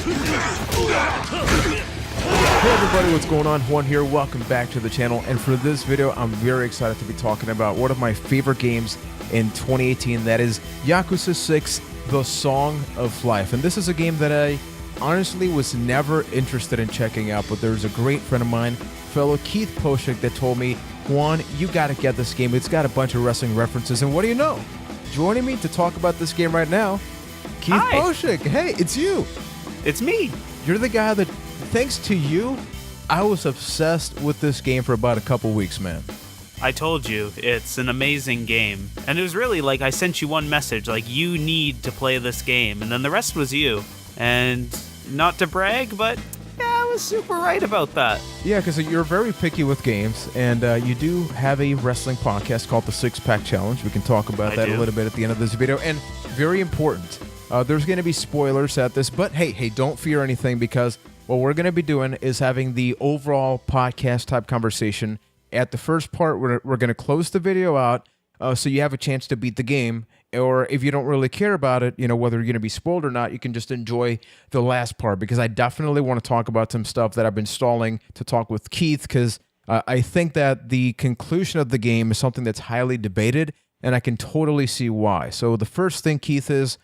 Hey everybody, what's going on? Juan here, welcome back to the channel, and for this video I'm very excited to be talking about one of my favorite games in 2018, that is Yakuza 6, The Song of Life. And this is a game that I honestly was never interested in checking out, but there's a great friend of mine, fellow Keith Poushyk, that told me, Juan, you gotta get this game, it's got a bunch of wrestling references, and what do you know? Joining me to talk about this game right now, Keith Poushyk. Hey, it's you. It's me. You're the guy that, thanks to you, I was obsessed with this game for about a couple weeks, man. I told you, it's an amazing game. And it was really like I sent you one message, like, you need to play this game. And then the rest was you. And not to brag, but yeah, I was super right about that. Yeah, because you're very picky with games, and you do have a wrestling podcast called The Six Pack Challenge. We can talk about that a little bit at the end of this video. And very important, there's going to be spoilers at this, but hey, don't fear anything, because what we're going to be doing is having the overall podcast type conversation. At the first part, we're going to close the video out so you have a chance to beat the game. Or if you don't really care about it, you know, whether you're going to be spoiled or not, you can just enjoy the last part, because I definitely want to talk about some stuff that I've been stalling to talk with Keith, because I think that the conclusion of the game is something that's highly debated, and I can totally see why. So the first thing, Keith, is,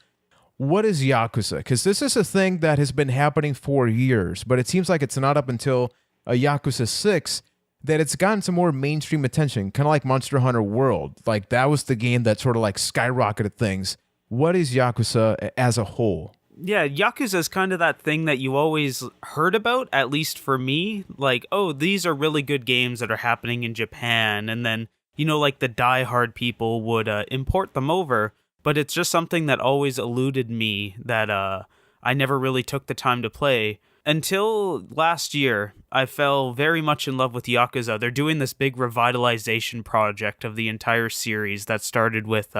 what is Yakuza? Because this is a thing that has been happening for years, but it seems like it's not up until Yakuza 6 that it's gotten some more mainstream attention, kind of like Monster Hunter World. Like, that was the game that sort of like skyrocketed things. What is Yakuza as a whole? Yeah, Yakuza is kind of that thing that you always heard about, at least for me. Like, oh, these are really good games that are happening in Japan, and then, you know, like the diehard people would import them over. But it's just something that always eluded me, that I never really took the time to play. Until last year, I fell very much in love with Yakuza. They're doing this big revitalization project of the entire series that started with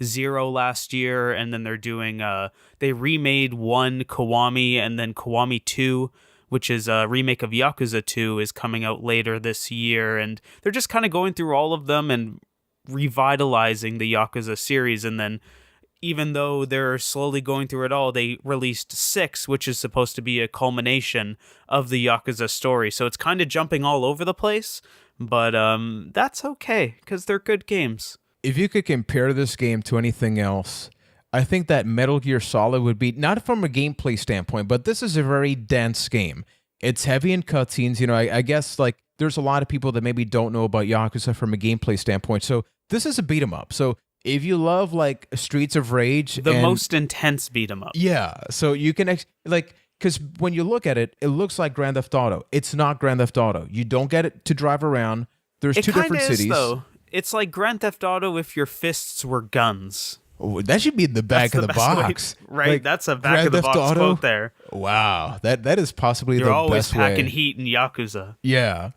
0 last year, and then they're doing, they remade 1 Kiwami, and then Kiwami 2, which is a remake of Yakuza 2, is coming out later this year, and they're just kind of going through all of them and revitalizing the Yakuza series. And then, even though they're slowly going through it all, they released 6, which is supposed to be a culmination of the Yakuza story. So it's kind of jumping all over the place, but that's okay, because they're good games. If you could compare this game to anything else, I think that Metal Gear Solid would be, not from a gameplay standpoint, but this is a very dense game. It's heavy in cutscenes. You know, I guess, like, there's a lot of people that maybe don't know about Yakuza from a gameplay standpoint. So this is a beat 'em up. So if you love, like, Streets of Rage, the most intense beat 'em up. Yeah, so you can like, because when you look at it, it looks like Grand Theft Auto. It's not Grand Theft Auto. You don't get it to drive around. There's 2 different cities. Though. It's like Grand Theft Auto if your fists were guns. Oh, that should be in the back of the box, right? Like, that's a back of the box quote there. Wow, that is possibly You're the always best way. packing heat in Yakuza. Yeah,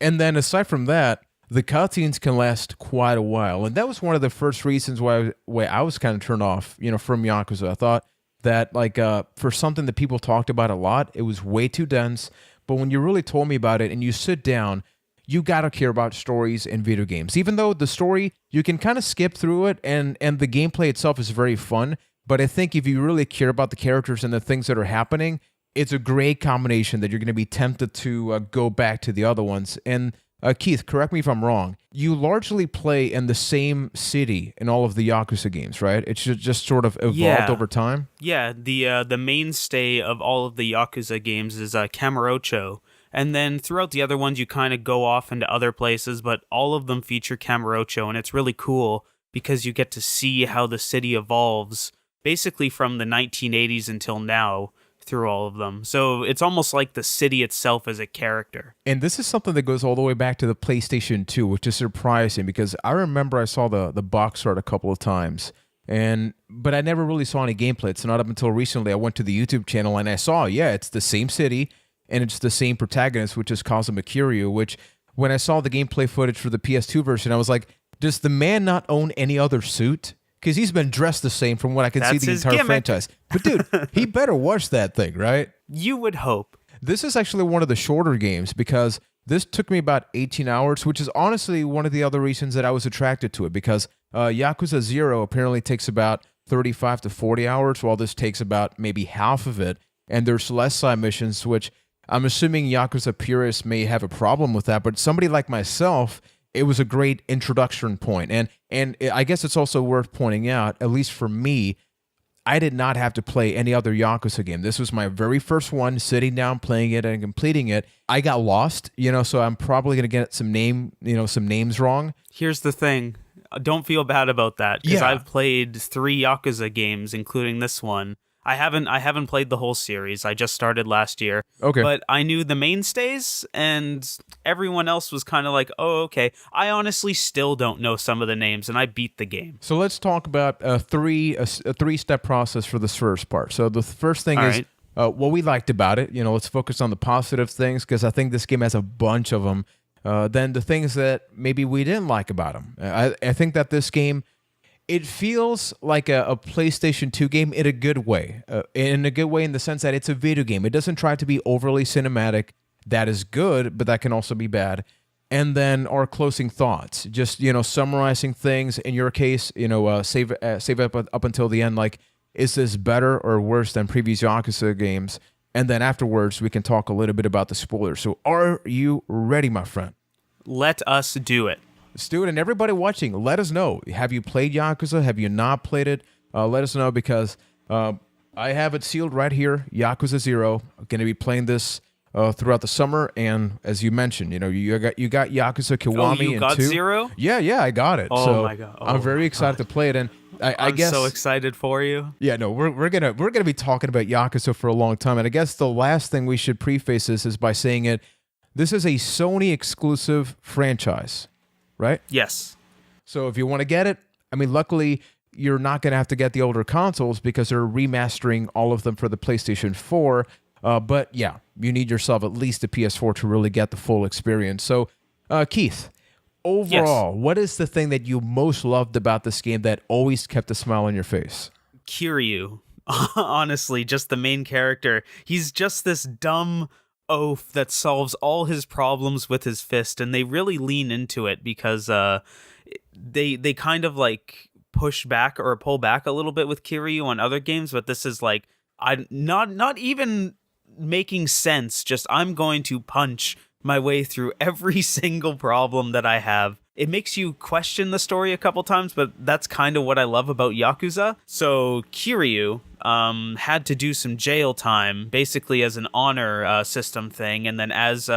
and then aside from that, the cutscenes can last quite a while, and that was one of the first reasons why I was kind of turned off, you know, from Yakuza. I thought that, like, for something that people talked about a lot, it was way too dense. But when you really told me about it, and you sit down, you gotta care about stories in video games. Even though the story, you can kind of skip through it, and the gameplay itself is very fun. But I think if you really care about the characters and the things that are happening, it's a great combination that you're going to be tempted to go back to the other ones. And Keith, correct me if I'm wrong, you largely play in the same city in all of the Yakuza games, right? It's just sort of evolved over time? Yeah, the mainstay of all of the Yakuza games is Kamurocho. And then throughout the other ones, you kind of go off into other places, but all of them feature Kamurocho, and it's really cool because you get to see how the city evolves, basically from the 1980s until now, through all of them. So it's almost like the city itself as a character. And this is something that goes all the way back to the PlayStation 2, which is surprising, because I remember I saw the box art a couple of times, but I never really saw any gameplay. It's not up until recently I went to the YouTube channel and I saw, yeah, it's the same city, and it's the same protagonist, which is Kazuma Kiryu, which, when I saw the gameplay footage for the PS2 version, I was like, does the man not own any other suit? Because he's been dressed the same from what I can see the entire franchise. But dude, he better watch that thing, right? You would hope. This is actually one of the shorter games, because this took me about 18 hours, which is honestly one of the other reasons that I was attracted to it, because Yakuza 0 apparently takes about 35 to 40 hours, while this takes about maybe half of it. and there's less side missions, which I'm assuming Yakuza purists may have a problem with that, but somebody like myself, it was a great introduction point. And I guess it's also worth pointing out, at least for me, I did not have to play any other Yakuza game. This was my very first one, sitting down, playing it, and completing it. I got lost, so I'm probably gonna get some names wrong. Here's the thing. Don't feel bad about that, because Yeah. I've played 3 Yakuza games, including this one. I haven't played the whole series. I just started last year. Okay. But I knew the mainstays, and everyone else was kind of like, oh, okay. I honestly still don't know some of the names, and I beat the game. So let's talk about a three-step process for this first part. So the first thing is what we liked about it. Let's focus on the positive things, because I think this game has a bunch of them. Then the things that maybe we didn't like about them. I think that this game, it feels like a PlayStation 2 game in a good way. In a good way in the sense that it's a video game. It doesn't try to be overly cinematic. That is good, but that can also be bad. And then our closing thoughts. Just, summarizing things. In your case, save up until the end. Like, is this better or worse than previous Yakuza games? And then afterwards, we can talk a little bit about the spoilers. So are you ready, my friend? Let us do it. Let's do it. And everybody watching, let us know. Have you played Yakuza? Have you not played it? Let us know, because I have it sealed right here, Yakuza 0. I'm going to be playing this throughout the summer. And as you mentioned, you got Yakuza Kiwami. Oh, you got 2. 0? Yeah, I got it. Oh, so my God. I'm very excited to play it. And I guess I'm so excited for you. Yeah, no, we're gonna be talking about Yakuza for a long time. And I guess the last thing we should preface this is by saying this is a Sony exclusive franchise, right? Yes. So if you want to get it, luckily you're not going to have to get the older consoles, because they're remastering all of them for the PlayStation 4. But yeah, you need yourself at least a PS4 to really get the full experience. So, Keith, overall, what is the thing that you most loved about this game that always kept a smile on your face? Kiryu. Honestly, just the main character. He's just this dumb oaf that solves all his problems with his fist, and they really lean into it, because they kind of like push back or pull back a little bit with Kiryu on other games, but this is like not even making sense. Just, I'm going to punch my way through every single problem that I have. It makes you question the story a couple times, but that's kind of what I love about Yakuza. So Kiryu had to do some jail time, basically as an honor system thing, and then as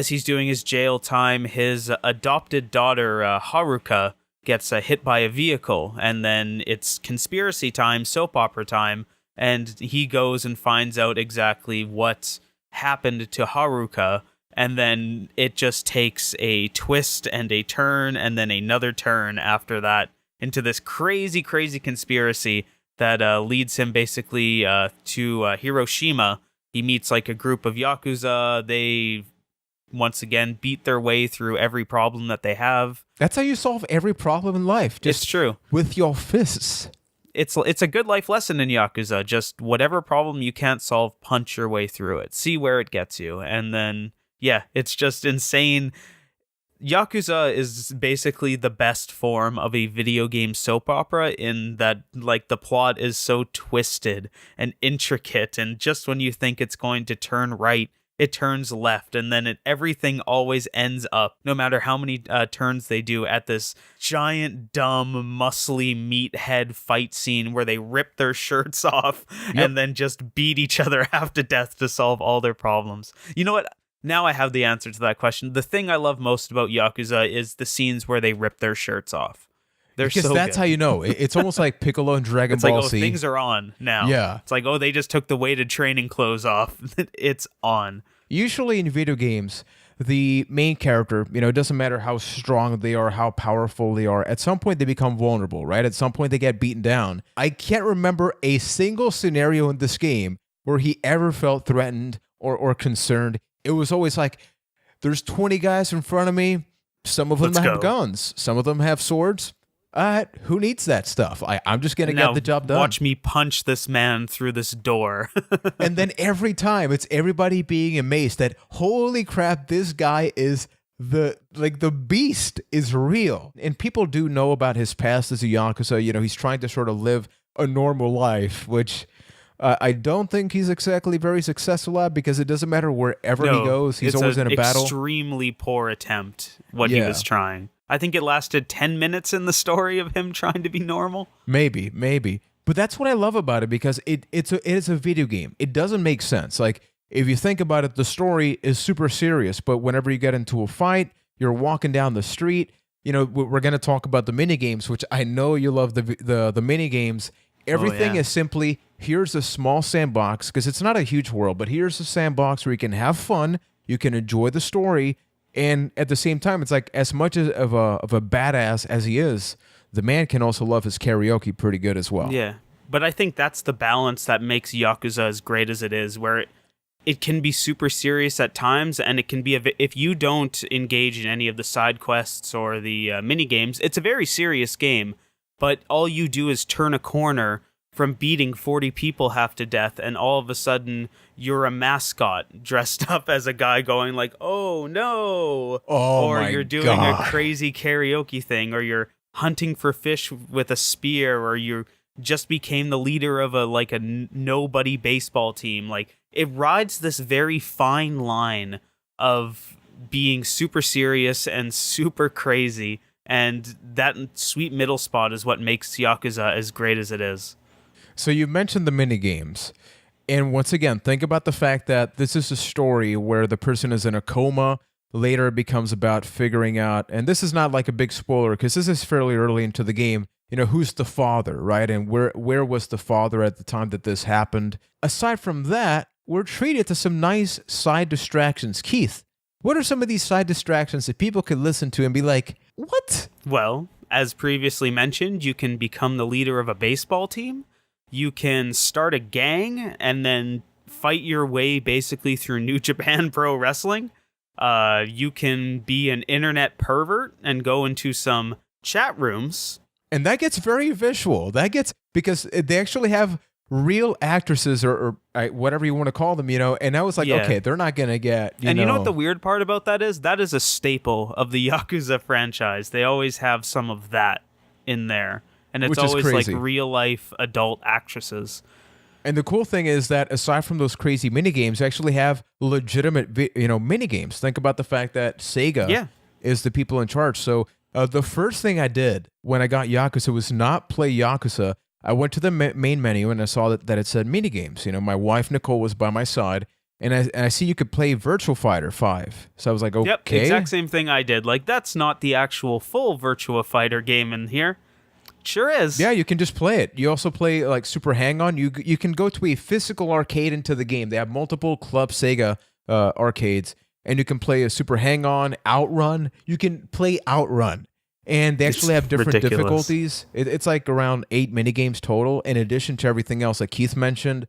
he's doing his jail time, his adopted daughter Haruka gets hit by a vehicle, and then it's conspiracy time, soap opera time, and he goes and finds out exactly what happened to Haruka. And then it just takes a twist and a turn and then another turn after that into this crazy, crazy conspiracy that leads him basically to Hiroshima. He meets like a group of Yakuza. They, once again, beat their way through every problem that they have. That's how you solve every problem in life. Just it's true. With your fists. It's a good life lesson in Yakuza. Just whatever problem you can't solve, punch your way through it. See where it gets you. And then... yeah, it's just insane. Yakuza is basically the best form of a video game soap opera, in that like the plot is so twisted and intricate, and just when you think it's going to turn right, it turns left, and then everything always ends up, no matter how many turns they do, at this giant, dumb, muscly meathead fight scene where they rip their shirts off and then just beat each other half to death to solve all their problems. You know what? Now I have the answer to that question. The thing I love most about Yakuza is the scenes where they rip their shirts off. They're because so that's good. how you know. It's almost like Piccolo and Dragon It's Ball like, oh, Z. things are on now. Yeah. It's like, oh, they just took the weighted training clothes off. It's on. Usually in video games, the main character, it doesn't matter how strong they are, how powerful they are, at some point they become vulnerable, right? At some point they get beaten down. I can't remember a single scenario in this game where he ever felt threatened or concerned. It was always like, there's 20 guys in front of me. Some of them have guns. Some of them have swords. Who needs that stuff? I'm just going to get the job done. Watch me punch this man through this door. And then every time, it's everybody being amazed that, holy crap, this guy is the beast is real. And people do know about his past as a Yakuza. He's trying to sort of live a normal life, which... I don't think he's exactly very successful at, because it doesn't matter wherever he No, goes, he's it's always in a battle. extremely poor attempt, what he Yeah. was trying. I think it lasted 10 minutes in the story of him trying to be normal. Maybe. But that's what I love about it, because it is a video game. It doesn't make sense. Like, if you think about it, the story is super serious, but whenever you get into a fight, you're walking down the street. You know, we're going to talk about the mini games, which I know you love the mini games. Everything yeah. is simply, here's a small sandbox, because it's not a huge world, but here's a sandbox where you can have fun, you can enjoy the story, and at the same time, it's like, as much as of a badass as he is, the man can also love his karaoke pretty good as well. Yeah, but I think that's the balance that makes Yakuza as great as it is, where it can be super serious at times, and it can be, if you don't engage in any of the side quests or the mini games, it's a very serious game, but all you do is turn a corner from beating 40 people half to death, and all of a sudden you're a mascot dressed up as a guy going like, oh no, or my you're doing God. a crazy karaoke thing, or you're hunting for fish with a spear, or you just became the leader of a nobody baseball team. Like, it rides this very fine line of being super serious and super crazy, and that sweet middle spot is what makes Yakuza as great as it is. So you mentioned the mini games, and once again, think about the fact that this is a story where the person is in a coma. Later, it becomes about figuring out, and this is not like a big spoiler because this is fairly early into the game, you know, who's the father, right? And where was the father at the time that this happened? Aside from that, we're treated to some nice side distractions. Keith, what are some of these side distractions that people could listen to and be like, what? Well, as previously mentioned, you can become the leader of a baseball team. You can start a gang and then fight your way basically through New Japan Pro Wrestling. You can be an internet pervert and go into some chat rooms. And that gets very visual. Because they actually have real actresses or whatever you want to call them, you know, and I was like, okay, they're not going to get, you know what the weird part about that is? That is a staple of the Yakuza franchise. They always have some of that in there. And it's always like real life adult actresses. And the cool thing is that aside from those crazy minigames, you actually have legitimate, minigames. Think about the fact that Sega is the people in charge. So the first thing I did when I got Yakuza was not play Yakuza. I went to the main menu and I saw that it said minigames. You know, my wife Nicole was by my side, and I see you could play Virtual Fighter 5. So I was like, okay. Yep, exact same thing I did. Like, that's not the actual full Virtua Fighter game in here. Sure is. Yeah, you can just play it. You also play like Super Hang-On. You can go to a physical arcade into the game. They have multiple Club Sega arcades, and you can play a Super Hang-On, Outrun. You can play Outrun, and they actually have different difficulties. It's like around 8 minigames total, in addition to everything else that Keith mentioned.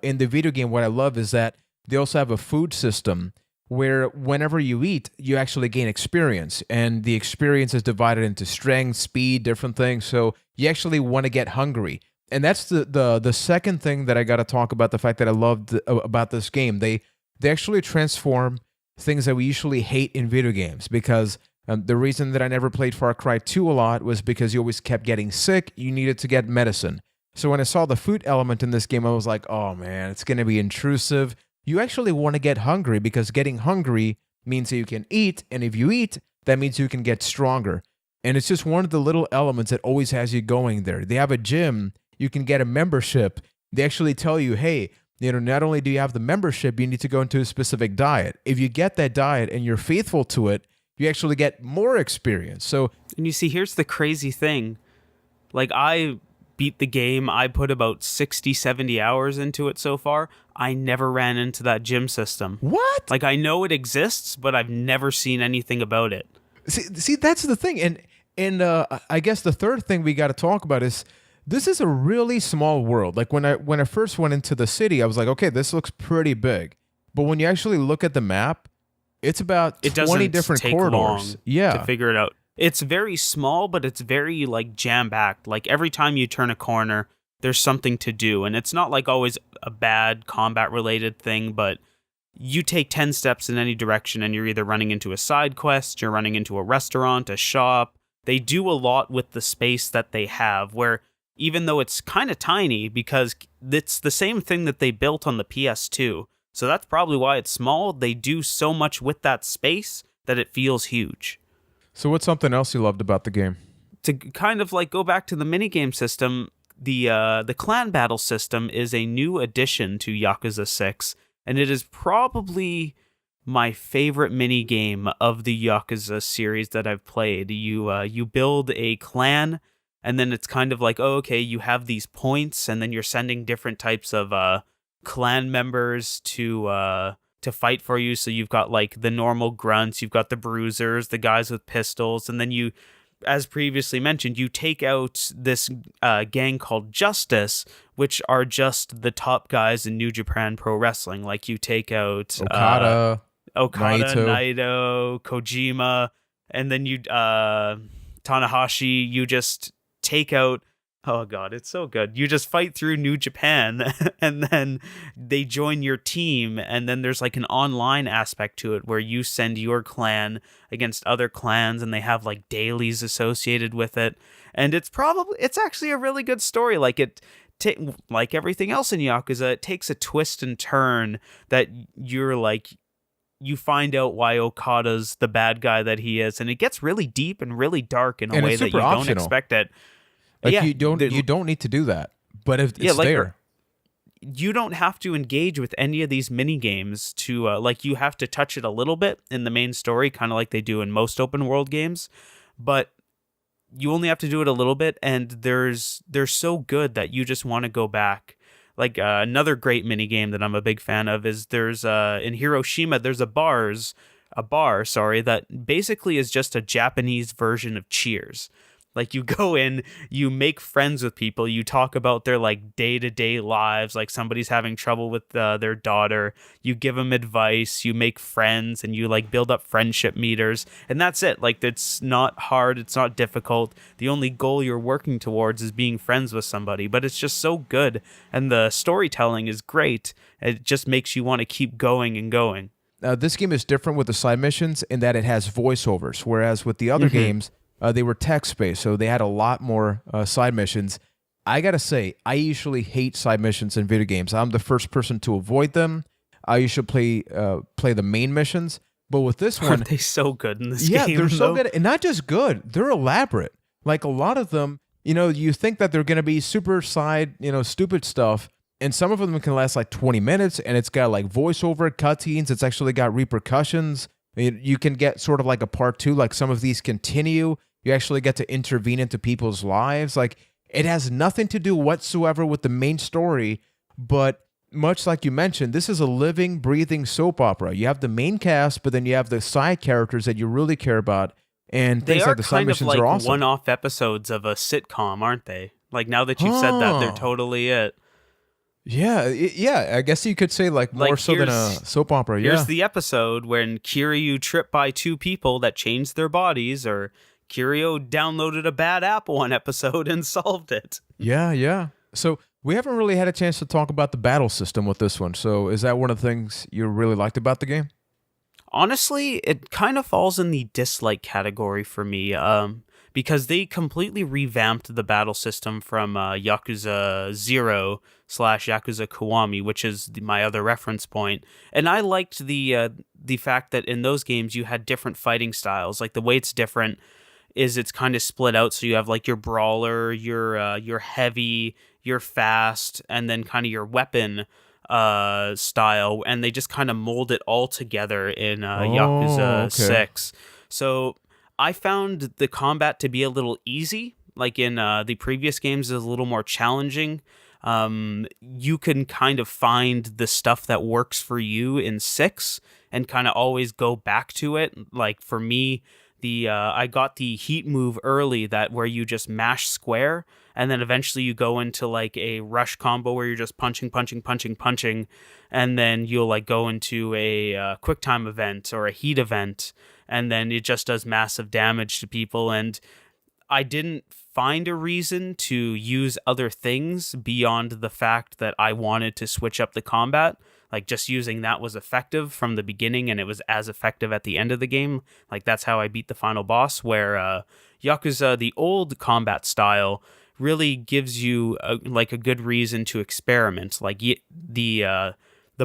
In the video game, what I love is that they also have a food system where whenever you eat, you actually gain experience, and the experience is divided into strength, speed, different things. So you actually want to get hungry, and that's the second thing that I got to talk about. The fact that I loved about this game, they actually transform things that we usually hate in video games. Because the reason that I never played Far Cry 2 a lot was because you always kept getting sick. You needed to get medicine. So when I saw the food element in this game, I was like, oh man, it's going to be intrusive. You actually want to get hungry, because getting hungry means that you can eat, and if you eat, that means you can get stronger. And it's just one of the little elements that always has you going there. They have a gym, you can get a membership. They actually tell you, hey, you know, not only do you have the membership, you need to go into a specific diet. If you get that diet and you're faithful to it, you actually get more experience. So, and you see, here's the crazy thing. Like, I beat the game. I put about 60, 70 hours into it so far. I never ran into that gym system. What? Like, I know it exists, but I've never seen anything about it. See, that's the thing. And I guess the third thing we got to talk about is this is a really small world. Like, when I first went into the city, I was like, okay, this looks pretty big. But when you actually look at the map, it's about 20 different corridors. To figure it out. It's very small, but it's very like jam-packed. Like, every time you turn a corner, there's something to do. And it's not like always a bad combat-related thing, but you take 10 steps in any direction and you're either running into a side quest, you're running into a restaurant, a shop. They do a lot with the space that they have, where even though it's kind of tiny, because it's the same thing that they built on the PS2. So that's probably why it's small. They do so much with that space that it feels huge. So what's something else you loved about the game? To kind of like go back to the minigame system, the clan battle system is a new addition to Yakuza 6, and it is probably my favorite minigame of the Yakuza series that I've played. You build a clan, and then it's kind of like, oh, okay, you have these points, and then you're sending different types of clan members to fight for you. So you've got like the normal grunts, you've got the bruisers, the guys with pistols, and then you, as previously mentioned, you take out this gang called Justice, which are just the top guys in New Japan Pro Wrestling. Like you take out Okada, Naito, Kojima, and then you Tanahashi. You just take out. Oh God, it's so good. You just fight through New Japan, and then they join your team, and then there's like an online aspect to it where you send your clan against other clans, and they have like dailies associated with it. And it's actually a really good story. Like like everything else in Yakuza, it takes a twist and turn that you find out why Okada's the bad guy that he is, and it gets really deep and really dark in a way that you don't expect it. Like you don't need to do that, but if it's there, you don't have to engage with any of these mini games to like you have to touch it a little bit in the main story, kind of like they do in most open world games, but you only have to do it a little bit, and they're so good that you just want to go back. Like another great mini game that I'm a big fan of is there's in Hiroshima there's a bar that basically is just a Japanese version of Cheers. Like you go in, you make friends with people, you talk about their like day-to-day lives, like somebody's having trouble with their daughter, you give them advice, you make friends, and you like build up friendship meters, and that's it. Like it's not hard, it's not difficult. The only goal you're working towards is being friends with somebody, but it's just so good, and the storytelling is great. It just makes you want to keep going and going. This game is different with the side missions in that it has voiceovers, whereas with the other games, they were text-based, so they had a lot more side missions. I gotta say, I usually hate side missions in video games. I'm the first person to avoid them. I usually play the main missions, but with this one... Aren't they so good in this game? Yeah, they're so good, and not just good, they're elaborate. Like a lot of them, you think that they're gonna be super side, stupid stuff, and some of them can last like 20 minutes, and it's got like voiceover, cutscenes, it's actually got repercussions. You can get sort of like a part 2, like some of these continue. You actually get to intervene into people's lives. Like, it has nothing to do whatsoever with the main story, but much like you mentioned, this is a living, breathing soap opera. You have the main cast, but then you have the side characters that you really care about, and things like the side missions are awesome. They are kind of like one-off episodes of a sitcom, aren't they? Like, now that you've said that, they're totally it. Yeah, I guess you could say like more so than a soap opera. Here's the episode when Kiryu tripped by 2 people that changed their bodies, or Kiryu downloaded a bad app one episode and solved it. Yeah. So we haven't really had a chance to talk about the battle system with this one. So is that one of the things you really liked about the game? Honestly, it kind of falls in the dislike category for me, because they completely revamped the battle system from Yakuza 0 / Yakuza Kiwami, which is my other reference point. And I liked the fact that in those games you had different fighting styles. Like the way it's different is it's kind of split out. So you have like your brawler, your heavy, your fast, and then kind of your weapon style. And they just kind of mold it all together in Yakuza 6. So I found the combat to be a little easy. Like in the previous games, is a little more challenging. You can kind of find the stuff that works for you in 6 and kind of always go back to it. Like for me, I got the heat move early, that where you just mash square, and then eventually you go into like a rush combo where you're just punching, and then you'll like go into a quick time event or a heat event, and then it just does massive damage to people. And I didn't find a reason to use other things beyond the fact that I wanted to switch up the combat. Like just using that was effective from the beginning, and it was as effective at the end of the game. Like that's how I beat the final boss, where Yakuza, the old combat style, really gives you a good reason to experiment. Like the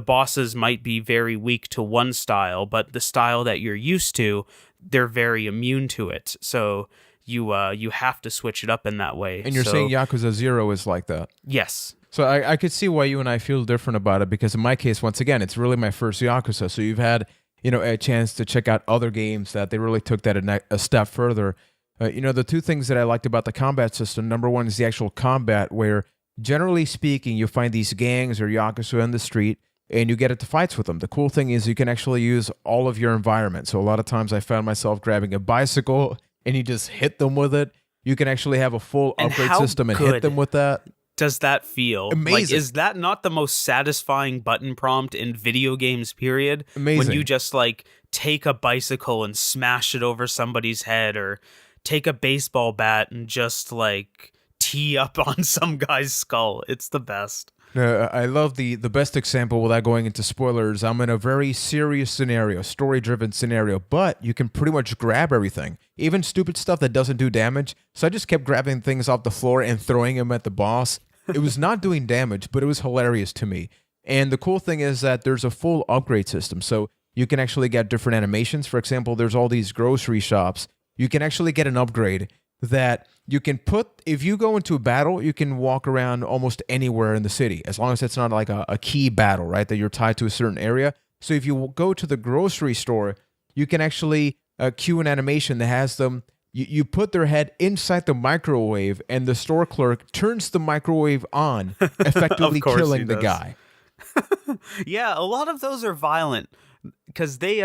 bosses might be very weak to one style, but the style that you're used to, they're very immune to it. So you have to switch it up in that way. And you're saying Yakuza 0 is like that? Yes. So I could see why you and I feel different about it, because in my case, once again, it's really my first Yakuza. So you've had, a chance to check out other games that they really took that a step further. The two things that I liked about the combat system, number one is the actual combat, where generally speaking, you find these gangs or Yakuza in the street, and you get into fights with them. The cool thing is you can actually use all of your environment. So a lot of times I found myself grabbing a bicycle, and you just hit them with it. You can actually have a full upgrade system and hit them with that. Does that feel amazing? Like, is that not the most satisfying button prompt in video games, period? Amazing. When you just like take a bicycle and smash it over somebody's head, or take a baseball bat and just like tee up on some guy's skull. It's the best. I love the best example, without going into spoilers. I'm in a very serious scenario, story-driven scenario, but you can pretty much grab everything, even stupid stuff that doesn't do damage. So I just kept grabbing things off the floor and throwing them at the boss. It was not doing damage, but it was hilarious to me. And the cool thing is that there's a full upgrade system, so you can actually get different animations. For example, there's all these grocery shops. You can actually get an upgrade that you can put, if you go into a battle, you can walk around almost anywhere in the city, as long as it's not like a key battle, right, that you're tied to a certain area. So if you go to the grocery store, you can actually cue an animation that has them, you put their head inside the microwave, and the store clerk turns the microwave on, effectively killing the guy. Yeah, a lot of those are violent, because they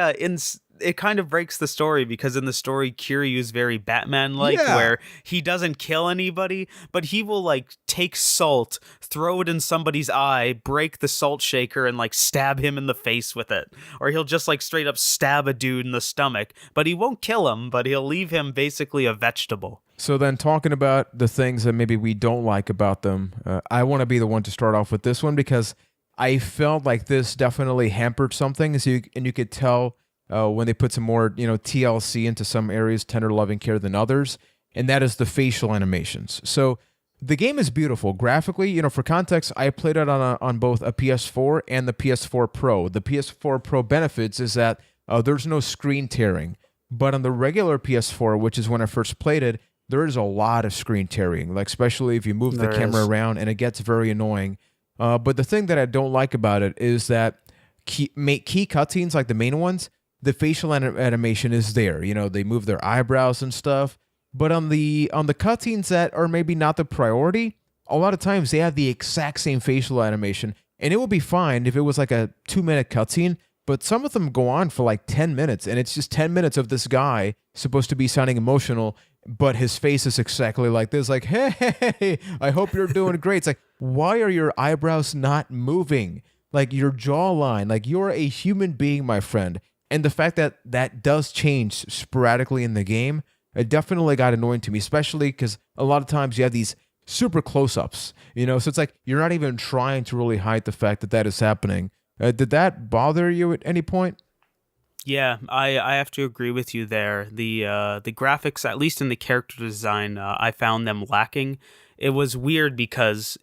it kind of breaks the story, because in the story Kiryu's very Batman-like, where he doesn't kill anybody, but he will like take salt, throw it in somebody's eye, break the salt shaker, and like stab him in the face with it. Or he'll just like straight up stab a dude in the stomach, but he won't kill him, but he'll leave him basically a vegetable. So then, talking about the things that maybe we don't like about them, I want to be the one to start off with this one, because I felt like this definitely hampered something, and you could tell when they put some more, TLC into some areas, tender loving care, than others, and that is the facial animations. So the game is beautiful graphically. For context, I played it on both a PS4 and the PS4 Pro. The PS4 Pro benefits is that there's no screen tearing, but on the regular PS4, which is when I first played it, there is a lot of screen tearing, like especially if you move the camera around, and it gets very annoying. But the thing that I don't like about it is that key cutscenes, like the main ones, the facial animation is there. They move their eyebrows and stuff. But on the cutscenes that are maybe not the priority, a lot of times they have the exact same facial animation, and it will be fine if it was like a 2-minute cutscene. But some of them go on for like 10 minutes, and it's just 10 minutes of this guy supposed to be sounding emotional, but his face is exactly like this, like, hey, I hope you're doing great. It's like, why are your eyebrows not moving? Like, your jawline, like, you're a human being, my friend. And the fact that that does change sporadically in the game, it definitely got annoying to me, especially because a lot of times you have these super close-ups, so it's like you're not even trying to really hide the fact that is happening. Did that bother you at any point? Yeah, I have to agree with you there. The graphics, at least in the character design, I found them lacking. It was weird because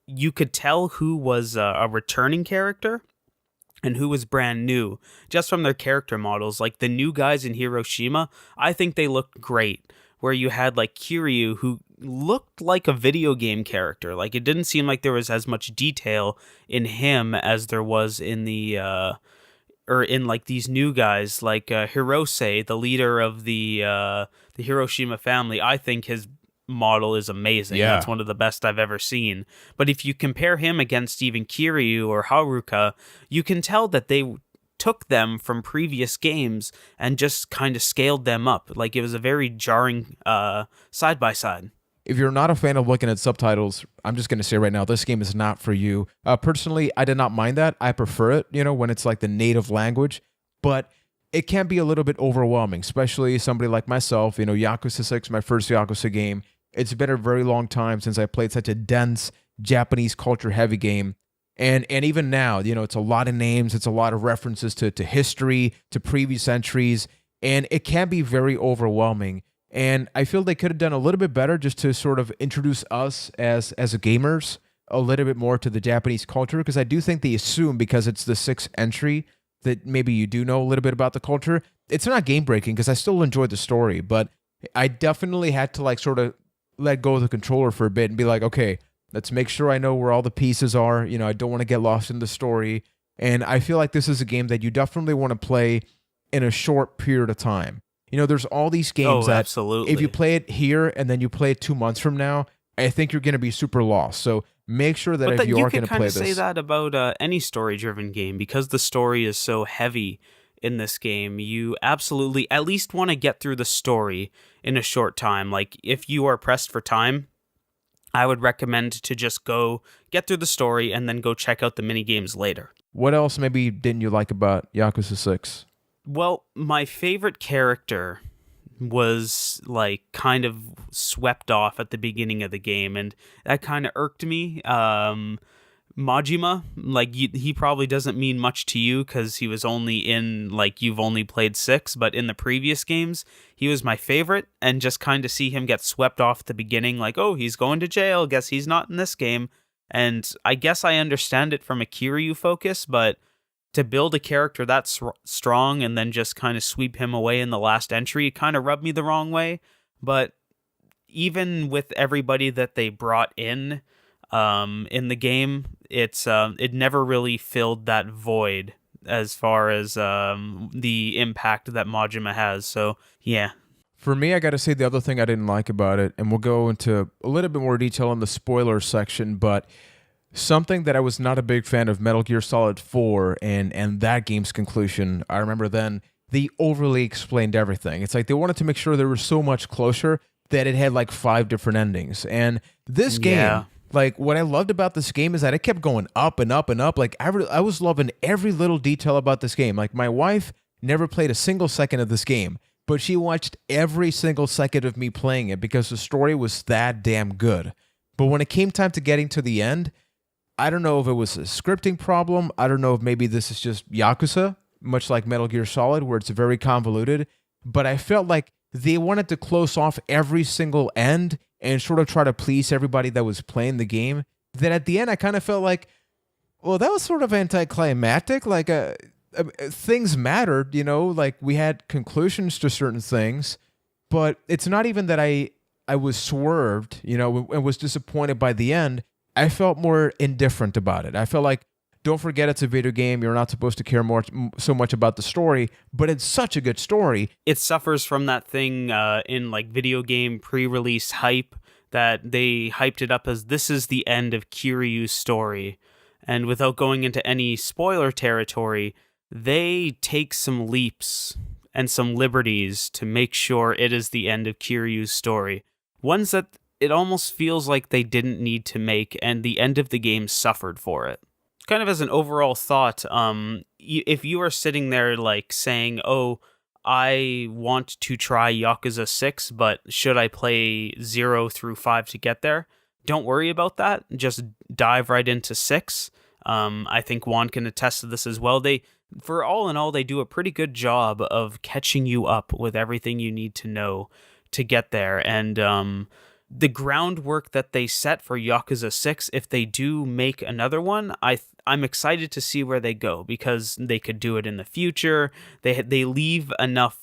you could tell who was a returning character and who was brand new just from their character models. Like the new guys in Hiroshima, I think they looked great. Where you had like Kiryu, who looked like a video game character. Like it didn't seem like there was as much detail in him as there was in the or in like these new guys, like Hirose, the leader of the Hiroshima family. I think his model is amazing. Yeah. That's one of the best I've ever seen. But if you compare him against even Kiryu or Haruka, you can tell that they took them from previous games and just kind of scaled them up. Like it was a very jarring side by side. If you're not a fan of looking at subtitles, I'm just going to say right now, this game is not for you. Personally, I did not mind that. I prefer it, when it's like the native language, but it can be a little bit overwhelming, especially somebody like myself. Yakuza 6, my first Yakuza game. It's been a very long time since I played such a dense Japanese culture heavy game. And even now, it's a lot of names, it's a lot of references to history, to previous entries, and it can be very overwhelming. And I feel they could have done a little bit better just to sort of introduce us as gamers a little bit more to the Japanese culture, because I do think they assume because it's the sixth entry that maybe you do know a little bit about the culture. It's not game breaking because I still enjoyed the story, but I definitely had to like sort of let go of the controller for a bit and be like, okay, let's make sure I know where all the pieces are. You know, I don't want to get lost in the story. And I feel like this is a game that you definitely want to play in a short period of time. You know, there's all these games that absolutely. if you play it here and then you play it 2 months from now, I think you're going to be super lost. So make sure that if you are going to play this, you can kind of say that about any story-driven game, because the story is so heavy in this game. You absolutely at least want to get through the story in a short time. Like if you are pressed for time, I would recommend to just go get through the story and then go check out the mini games later. What else maybe didn't you like about Yakuza 6? Well, my favorite character was like kind of swept off at the beginning of the game, and that kind of irked me. Majima, like he probably doesn't mean much to you because he was only in, like, you've only played 6, but in the previous games, he was my favorite, and just kind of see him get swept off at the beginning, like, oh, he's going to jail, guess he's not in this game. And I guess I understand it from a Kiryu focus, but to build a character that's strong and then just kind of sweep him away in the last entry, it kind of rubbed me the wrong way. But even with everybody that they brought in the game, it never really filled that void as far as the impact that Majima has. So yeah. For me, I got to say the other thing I didn't like about it, and we'll go into a little bit more detail in the spoiler section, but something that I was not a big fan of Metal Gear Solid 4 and that game's conclusion, I remember then, they overly explained everything. It's like they wanted to make sure there was so much closure that it had like 5 different endings. And this game, like what I loved about this game is that it kept going up and up and up. Like I was loving every little detail about this game. Like my wife never played a single second of this game, but she watched every single second of me playing it because the story was that damn good. But when it came time to getting to the end, I don't know if it was a scripting problem. I don't know if maybe this is just Yakuza, much like Metal Gear Solid, where it's very convoluted. But I felt like they wanted to close off every single end and sort of try to please everybody that was playing the game. Then at the end, I kind of felt like, well, that was sort of anticlimactic. Like things mattered, you know, like we had conclusions to certain things. But it's not even that I was swerved, you know, and was disappointed by the end. I felt more indifferent about it. I felt like, don't forget it's a video game. You're not supposed to care so much about the story, but it's such a good story. It suffers from that thing in like video game pre-release hype that they hyped it up as this is the end of Kiryu's story. And without going into any spoiler territory, they take some leaps and some liberties to make sure it is the end of Kiryu's story. Ones that it almost feels like they didn't need to make, and the end of the game suffered for it. Kind of as an overall thought, if you are sitting there like saying, oh, I want to try Yakuza 6, but should I play 0 through 5 to get there? Don't worry about that. Just dive right into 6. I think Juan can attest to this as well. For all in all, they do a pretty good job of catching you up with everything you need to know to get there. And the groundwork that they set for Yakuza 6, if they do make another one, I'm excited to see where they go, because they could do it in the future. They leave enough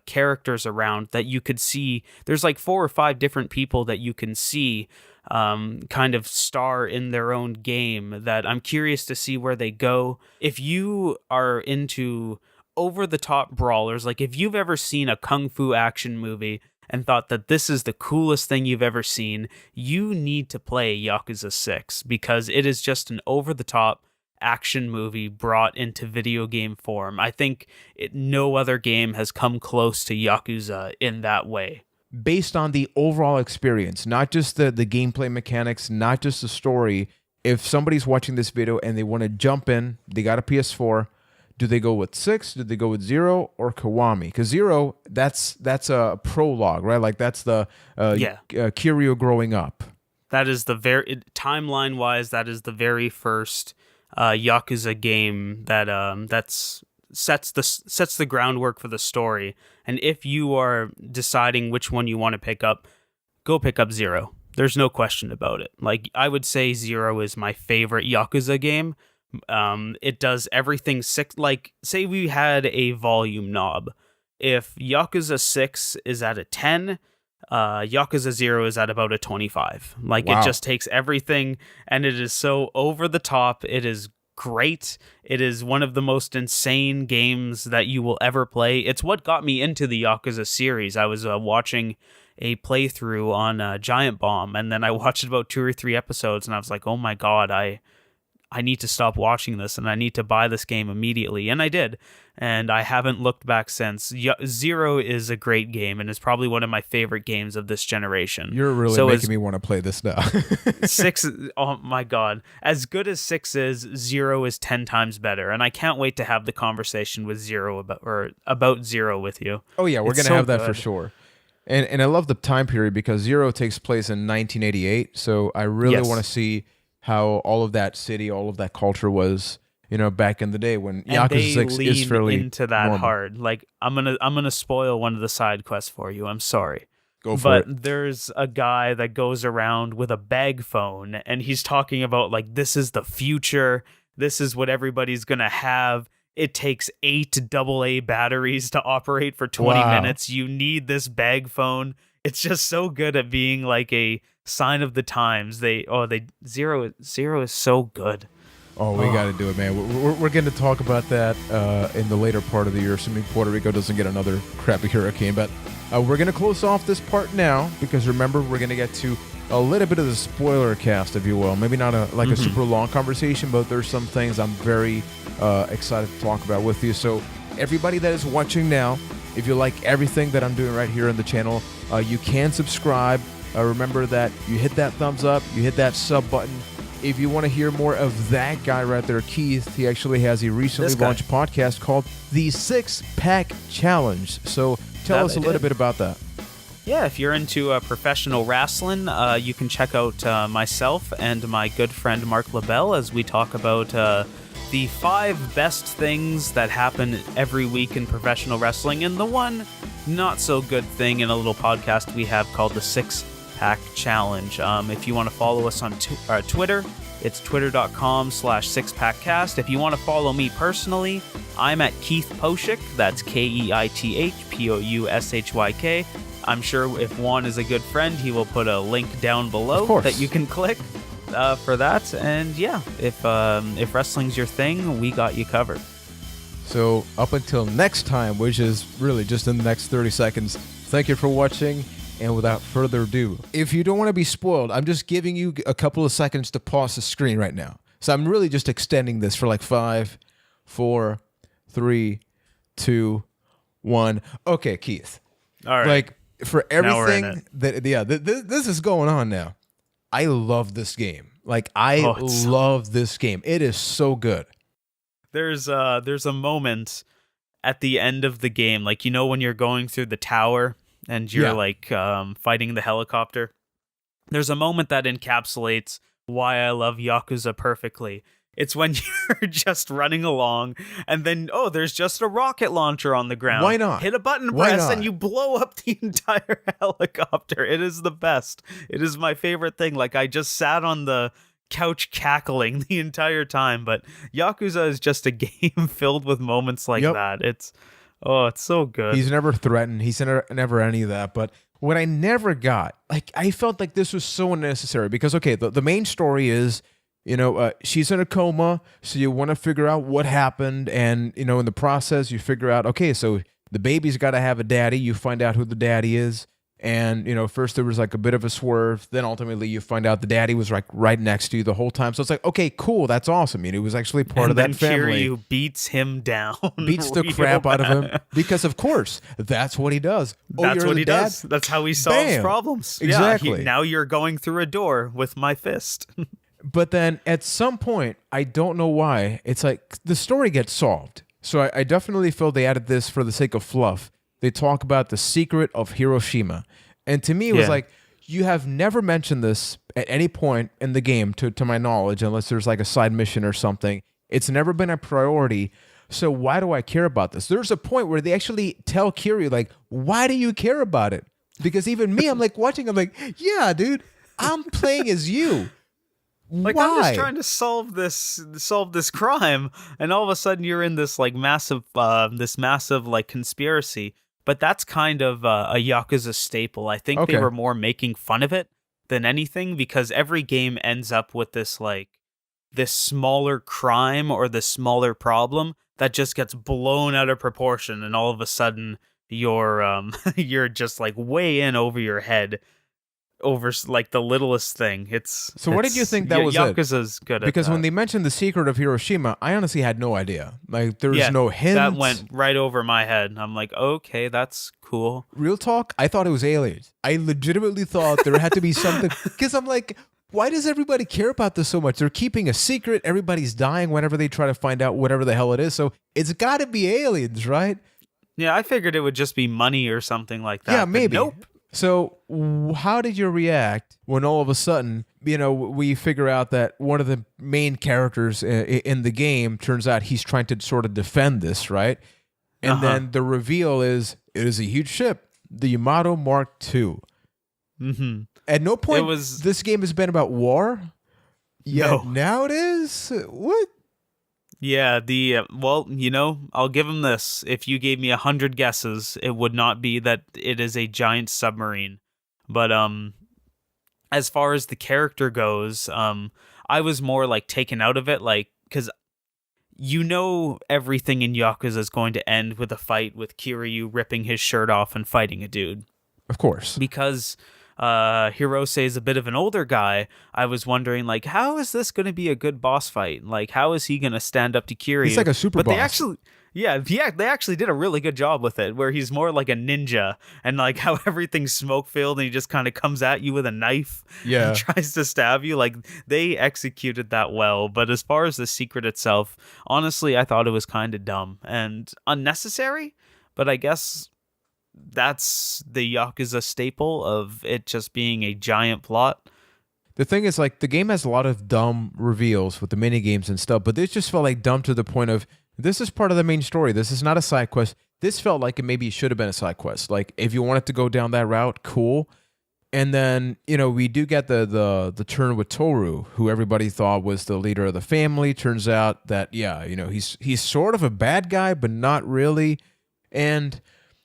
characters around that you could see. There's like 4 or 5 different people that you can see kind of star in their own game that I'm curious to see where they go. If you are into over-the-top brawlers, like if you've ever seen a kung fu action movie and thought that this is the coolest thing you've ever seen, you need to play Yakuza 6, because it is just an over-the-top action movie brought into video game form. I think no other game has come close to Yakuza in that way. Based on the overall experience, not just the gameplay mechanics, not just the story, if somebody's watching this video and they want to jump in, they got a PS4, do they go with 6? Do they go with 0 or Kiwami? Because 0, that's a prologue, right? Like that's the Kiryu growing up. That is the very timeline-wise. That is the very first Yakuza game that's sets the groundwork for the story. And if you are deciding which one you want to pick up, go pick up Zero. There's no question about it. Like, I would say Zero is my favorite Yakuza game. It does everything six. Like, say we had a volume knob. If Yakuza 6 is at a 10, Yakuza 0 is at about a 25. Like, wow. It just takes everything, and it is so over the top. It is great. It is one of the most insane games that you will ever play. It's what got me into the Yakuza series. I was watching a playthrough on Giant Bomb, and then I watched about 2 or 3 episodes, and I was like, oh my god, I need to stop watching this, and I need to buy this game immediately. And I did, and I haven't looked back since. Zero is a great game, and it's probably one of my favorite games of this generation. You're really making me want to play this now. 6, oh my god. As good as 6 is, 0 is 10 times better, and I can't wait to have the conversation with Zero about Zero with you. Oh yeah, we're going to have that for sure. And I love the time period because Zero takes place in 1988, so I really want to see how all of that city, all of that culture was, back in the day when Yakuza 6 is fairly into that normal. Hard. Like, I'm gonna spoil one of the side quests for you. I'm sorry. Go for it. But there's a guy that goes around with a bag phone, and he's talking about, like, this is the future. This is what everybody's gonna have. It takes 8 AA batteries to operate for 20 minutes. You need this bag phone. It's just so good at being like a sign of the times. Zero is so good. Oh, we got to do it, man. We're going to talk about that in the later part of the year, assuming Puerto Rico doesn't get another crappy hurricane. But we're going to close off this part now because, remember, we're going to get to a little bit of the spoiler cast, if you will. Maybe not a super long conversation, but there's some things I'm very excited to talk about with you. So everybody that is watching now, if you like everything that I'm doing right here on the channel, you can subscribe. Remember that you hit that thumbs up, you hit that sub button. If you want to hear more of that guy right there, Keith, he actually has a recently launched podcast called The 6-Pack Challenge. So tell us a little bit about that. Yeah, if you're into professional wrestling, you can check out myself and my good friend Mark LaBelle as we talk about the 5 best things that happen every week in professional wrestling, and the one not so good thing in a little podcast we have called the 6-Pack Challenge. If you want to follow us on Twitter, it's twitter.com/6packcast. If you want to follow me personally, I'm at Keith Poushyk. That's KeithPoushyk. I'm sure if Juan is a good friend, he will put a link down below that you can click for that. And yeah, if wrestling's your thing, we got you covered. So up until next time, which is really just in the next 30 seconds, thank you for watching. And without further ado, if you don't want to be spoiled, I'm just giving you a couple of seconds to pause the screen right now. So I'm really just extending this for like 5, 4, 3, 2, 1. Okay, Keith. All right. Like, for everything this is going on now. I love this game. Like, I love this game. It is so good. There's a moment at the end of the game, like, when you're going through the tower and you're fighting the helicopter. There's a moment that encapsulates why I love Yakuza perfectly. It's when you're just running along, and then, there's just a rocket launcher on the ground. Why not? Hit a button press, and you blow up the entire helicopter. It is the best. It is my favorite thing. Like, I just sat on the couch cackling the entire time, but Yakuza is just a game filled with moments like that. It's so good. He's never threatened. He's never any of that, but what I never got, like, I felt like this was so unnecessary because, the main story is, she's in a coma, so you want to figure out what happened, and, in the process, you figure out, so the baby's got to have a daddy, you find out who the daddy is, and, first there was, like, a bit of a swerve, then ultimately you find out the daddy was, like, right next to you the whole time, so it's like, okay, cool, that's awesome, he was actually part of that family. And then Kiryu beats him down. Beats the crap out of him, because, of course, that's what he does. That's what he does. That's how he solves problems. Exactly. Yeah, now you're going through a door with my fist. But then at some point, I don't know why, it's like the story gets solved. So I definitely feel they added this for the sake of fluff. They talk about the secret of Hiroshima. And to me, it was like, you have never mentioned this at any point in the game, to my knowledge, unless there's like a side mission or something. It's never been a priority. So why do I care about this? There's a point where they actually tell Kiryu, like, why do you care about it? Because even me, I'm like watching, I'm like, yeah, dude, I'm playing as you. Like, why? I'm just trying to solve this crime, and all of a sudden you're in this like massive like conspiracy. But that's kind of a Yakuza staple. I think they were more making fun of it than anything, because every game ends up with this smaller crime or this smaller problem that just gets blown out of proportion, and all of a sudden you're you're just like way in over your head over like the littlest thing. What did you think that was Yakuza's good at because that. when they mentioned the secret of Hiroshima, I honestly had no idea. Like, there's no hint. That went right over my head. I'm like, okay, that's cool. Real talk, I thought it was aliens. I legitimately thought there had to be something, because I'm like, why does everybody care about this so much? They're keeping a secret. Everybody's dying whenever they try to find out whatever the hell it is. So it's got to be aliens, right? Yeah, I figured it would just be money or something like that. Yeah, maybe. Nope. So how did you react when all of a sudden, we figure out that one of the main characters in the game, turns out he's trying to sort of defend this, right? And then the reveal is, it is a huge ship, the Yamato Mark II. Mm-hmm. At no point this game has been about war. Yeah, now it is? What? Yeah, I'll give him this. If you gave me 100 guesses, it would not be that it is a giant submarine. But as far as the character goes, I was more like taken out of it, like, because everything in Yakuza is going to end with a fight with Kiryu ripping his shirt off and fighting a dude. Of course. Because Hirose is a bit of an older guy, I was wondering, like, how is this going to be a good boss fight? Like, how is he going to stand up to Kiryu? He's like a super boss. They actually did a really good job with it, where he's more like a ninja, and like how everything's smoke filled and he just kind of comes at you with a knife and tries to stab you. Like, they executed that well. But as far as the secret itself, honestly, I thought it was kind of dumb and unnecessary, but I guess that's the Yakuza staple of it just being a giant plot. The thing is, like, the game has a lot of dumb reveals with the minigames and stuff, but this just felt like dumb to the point of, this is part of the main story. This is not a side quest. This felt like it maybe should have been a side quest. Like, if you wanted to go down that route, cool. And then, we do get the turn with Toru, who everybody thought was the leader of the family. Turns out that, he's sort of a bad guy, but not really. And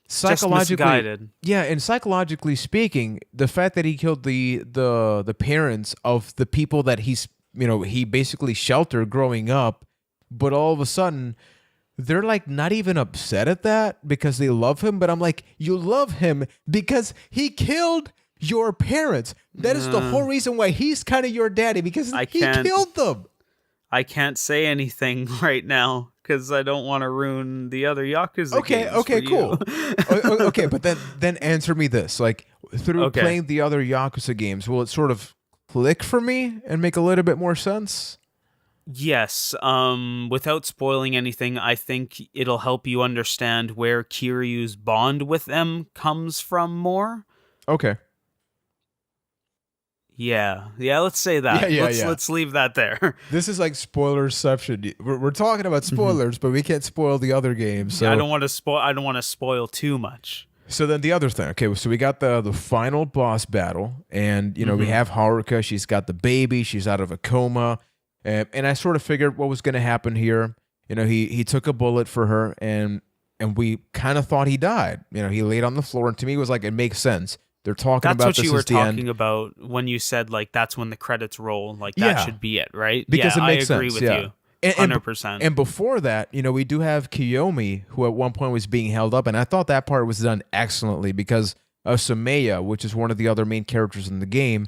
psychologically, and psychologically speaking, the fact that he killed the parents of the people that he basically sheltered growing up, but all of a sudden they're like not even upset at that because they love him. But I'm like, you love him because he killed your parents. That is the whole reason why he's kind of your daddy, because he killed them. I can't say anything right now because I don't want to ruin the other Yakuza games. Okay, cool. Okay, but then answer me this. Like, through playing the other Yakuza games, will it sort of click for me and make a little bit more sense? Yes. Without spoiling anything, I think it'll help you understand where Kiryu's bond with them comes from more. Okay. Yeah, let's say that. Let's leave that there. This is like spoilerception. We're talking about spoilers, but we can't spoil the other games. So. I don't want to spoil too much. So then the other thing. Okay, so we got the final boss battle, and we have Haruka. She's got the baby. She's out of a coma, and I sort of figured what was going to happen here. He took a bullet for her, and we kind of thought he died. He laid on the floor, and to me it was like, it makes sense. They're talking about this. That's what you were talking about when you said, like, that's when the credits roll. Like, that should be it, right? Because it makes I agree sense. with you. 100%. And before that, we do have Kiyomi, who at one point was being held up, and I thought that part was done excellently because Sumeya, which is one of the other main characters in the game,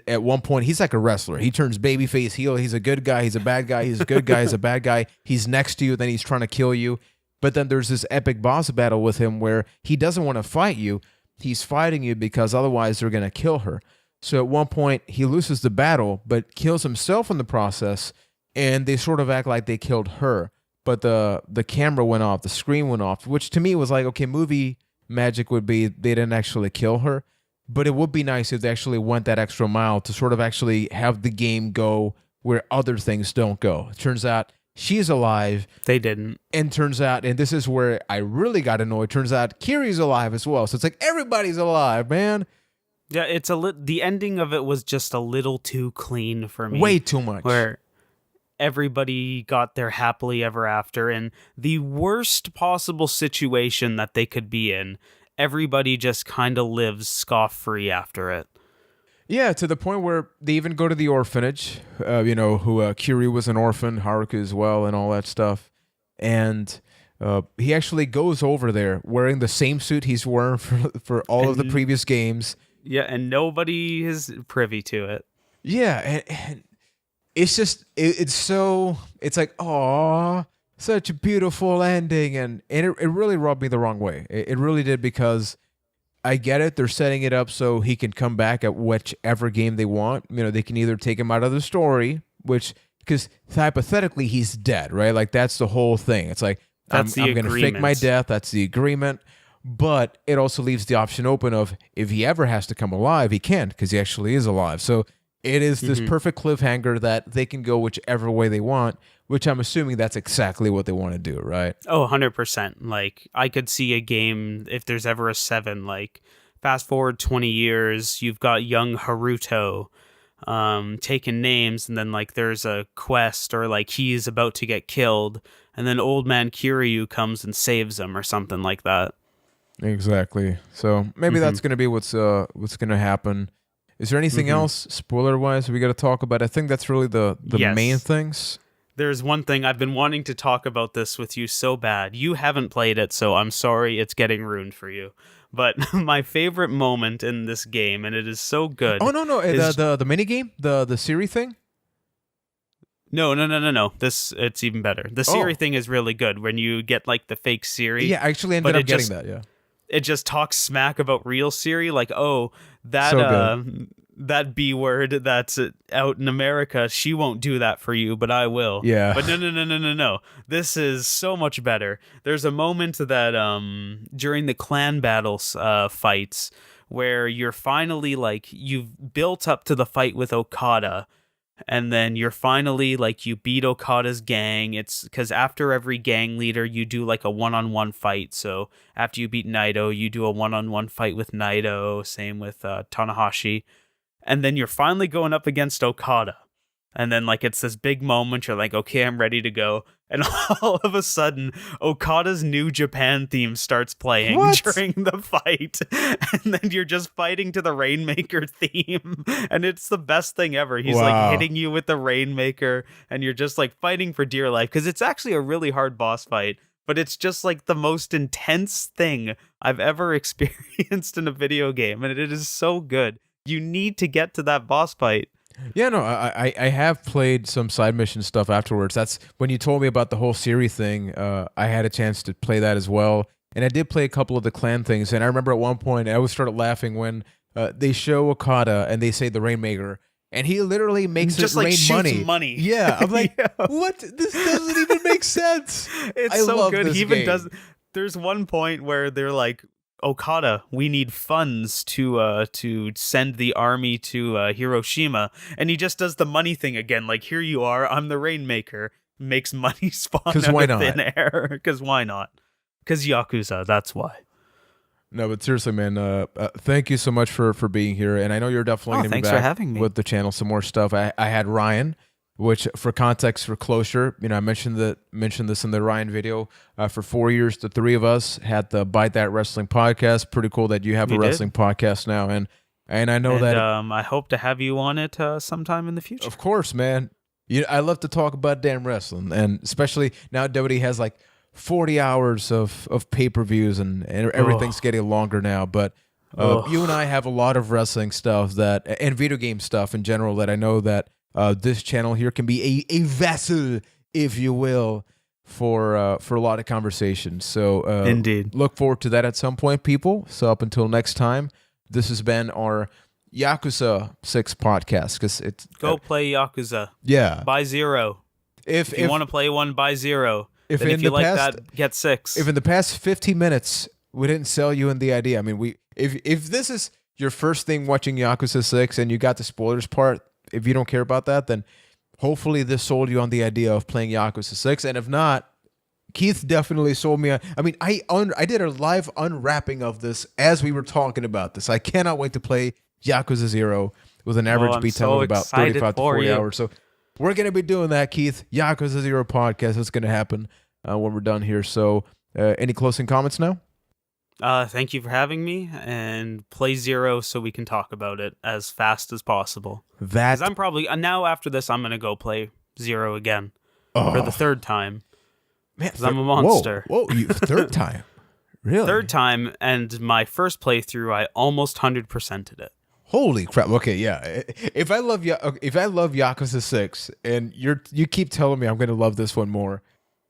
at one point, he's like a wrestler. He turns babyface heel. He's a good guy. He's a bad guy. He's a good guy. He's a bad guy. He's next to you. Then he's trying to kill you. But then there's this epic boss battle with him where he doesn't want to fight you. He's fighting you because otherwise they're going to kill her. So at one point, he loses the battle, but kills himself in the process, and they sort of act like they killed her. But the camera went off, the screen went off, which to me was like, okay, movie magic would be they didn't actually kill her, but it would be nice if they actually went that extra mile to sort of actually have the game go where other things don't go. It turns out she's alive. They didn't. And turns out, and this is where I really got annoyed, turns out Kiri's alive as well. So it's like everybody's alive, man. Yeah, the ending of it was just a little too clean for me. Way too much. Where everybody got their happily ever after in the worst possible situation that they could be in. Everybody just kind of lives scot-free after it. Yeah, to the point where they even go to the orphanage, Kiri was an orphan, Haruka as well, and all that stuff. And he actually goes over there wearing the same suit he's worn for all of the previous games. Yeah, and nobody is privy to it. Yeah, and it's just, it's like, aw, such a beautiful ending. And it really rubbed me the wrong way. It really did, because I get it. They're setting it up so he can come back at whichever game they want. They can either take him out of the story, because hypothetically he's dead, right? Like, that's the whole thing. It's like, I'm going to fake my death. That's the agreement. But it also leaves the option open of, if he ever has to come alive, he can, because he actually is alive. So it is this perfect cliffhanger that they can go whichever way they want, which I'm assuming that's exactly what they want to do, right? Oh, 100%. Like, I could see a game, if there's ever a 7, like, fast forward 20 years, you've got young Haruto taking names, and then, like, there's a quest, or, like, he's about to get killed, and then old man Kiryu comes and saves him, or something like that. Exactly. So maybe that's going to be what's going to happen. Is there anything else, spoiler-wise, we got to talk about? I think that's really the main things. There's one thing I've been wanting to talk about this with you so bad. You haven't played it, so I'm sorry it's getting ruined for you. But my favorite moment in this game, and it is so good. Oh, no. The minigame? The Siri thing? No. It's even better. The Siri thing is really good when you get, like, the fake Siri. Yeah, I actually ended up getting that, yeah. It just talks smack about real Siri, like, oh, that that B word that's out in America, she won't do that for you, but I will. Yeah. But no. This is so much better. There's a moment that during the clan battles fights where you're finally, like, you've built up to the fight with Okada, and then you're finally, like, you beat Okada's gang. It's because after every gang leader, you do, like, a one-on-one fight. So after you beat Naito, you do a one-on-one fight with Naito. Same with Tanahashi. And then you're finally going up against Okada. And then, like, it's this big moment. You're like, okay, I'm ready to go. And all of a sudden, Okada's New Japan theme starts playing during the fight. And then you're just fighting to the Rainmaker theme. And it's the best thing ever. He's, like, hitting you with the Rainmaker. And you're just, like, fighting for dear life. Because it's actually a really hard boss fight. But it's just, like, the most intense thing I've ever experienced in a video game. And it is so good. You need to get to that boss fight. Yeah, no, I have played some side mission stuff afterwards. That's when you told me about the whole Siri thing. I had a chance to play that as well, and I did play a couple of the clan things. And I remember at one point I always started laughing when they show Okada and they say the Rainmaker, and he literally makes just it like rain money. Yeah, I'm like, what? This doesn't even make sense. It's so good. He even does. There's one point where they're like, Okada, we need funds to send the army to Hiroshima, and he just does the money thing again. Like, here you are, I'm the Rainmaker. Makes money spawn out of thin air. Because why not? Because Yakuza, that's why. No, but seriously, man, thank you so much for being here, and I know you're definitely going to be back for having me. With the channel, some more stuff. I had Ryan, which, for context, for closure, I mentioned this in the Ryan video. For 4 years, the three of us had the Bite That Wrestling podcast. Pretty cool that you have a wrestling podcast now, and I know that I hope to have you on it sometime in the future. Of course, man. I love to talk about damn wrestling, and especially now WWE has like 40 hours of pay-per-views, and everything's getting longer now. But you and I have a lot of wrestling stuff and video game stuff in general that I know that this channel here can be a vessel, if you will, for a lot of conversations. So indeed, look forward to that at some point, people. So up until next time, this has been our Yakuza 6 podcast. Because it's play Yakuza. Yeah, buy 0. If you want to play one, buy 0. If you like that, get 6. If in the past 15 minutes we didn't sell you in the idea, I mean, if this is your first thing watching Yakuza 6 and you got the spoilers part, if you don't care about that, then hopefully this sold you on the idea of playing Yakuza 6. And if not, Keith definitely sold me. I did a live unwrapping of this as we were talking about this. I cannot wait to play Yakuza 0 with an average beat time of about 35 to 40 hours. So we're going to be doing that, Keith. Yakuza 0 podcast. That's going to happen when we're done here. So any closing comments now? Thank you for having me, and play 0 so we can talk about it as fast as possible. Because I'm probably, now after this, I'm going to go play 0 again for the third time. Because I'm a monster. Whoa, third time? Really? Third time, and my first playthrough, I almost 100%ed it. Holy crap! Okay, yeah. If I love Yakuza 6, and you keep telling me I'm going to love this one more,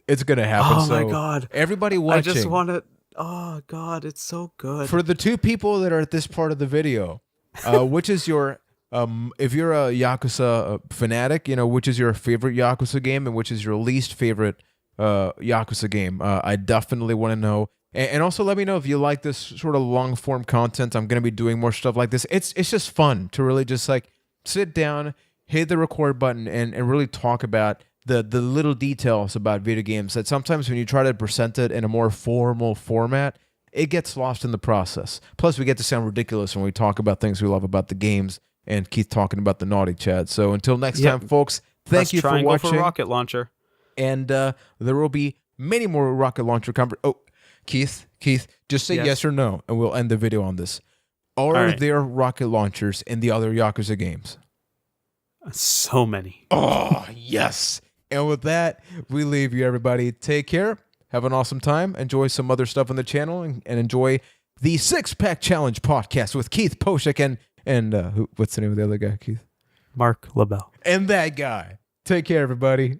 it's going to happen. Oh my god! Everybody watching, I just want to. Oh god, it's so good. For the two people that are at this part of the video, which is your if you're a Yakuza fanatic, which is your favorite Yakuza game and which is your least favorite Yakuza game? I definitely want to know. And also let me know if you like this sort of long form content. I'm going to be doing more stuff like this. It's just fun to really just like sit down, hit the record button, and really talk about the little details about video games that sometimes when you try to present it in a more formal format, it gets lost in the process. Plus, we get to sound ridiculous when we talk about things we love about the games, and Keith talking about the naughty Chad. So until next time, folks, thank you for watching. Let's try and go for rocket launcher. And there will be many more rocket launcher conversations. Oh, Keith, just say yes or no, and we'll end the video on this. Are there rocket launchers in the other Yakuza games? So many. Oh, yes. And with that, we leave you, everybody. Take care. Have an awesome time. Enjoy some other stuff on the channel, and enjoy the 6-Pack Challenge podcast with Keith Poushyk and what's the name of the other guy, Keith? Mark LaBelle. And that guy. Take care, everybody.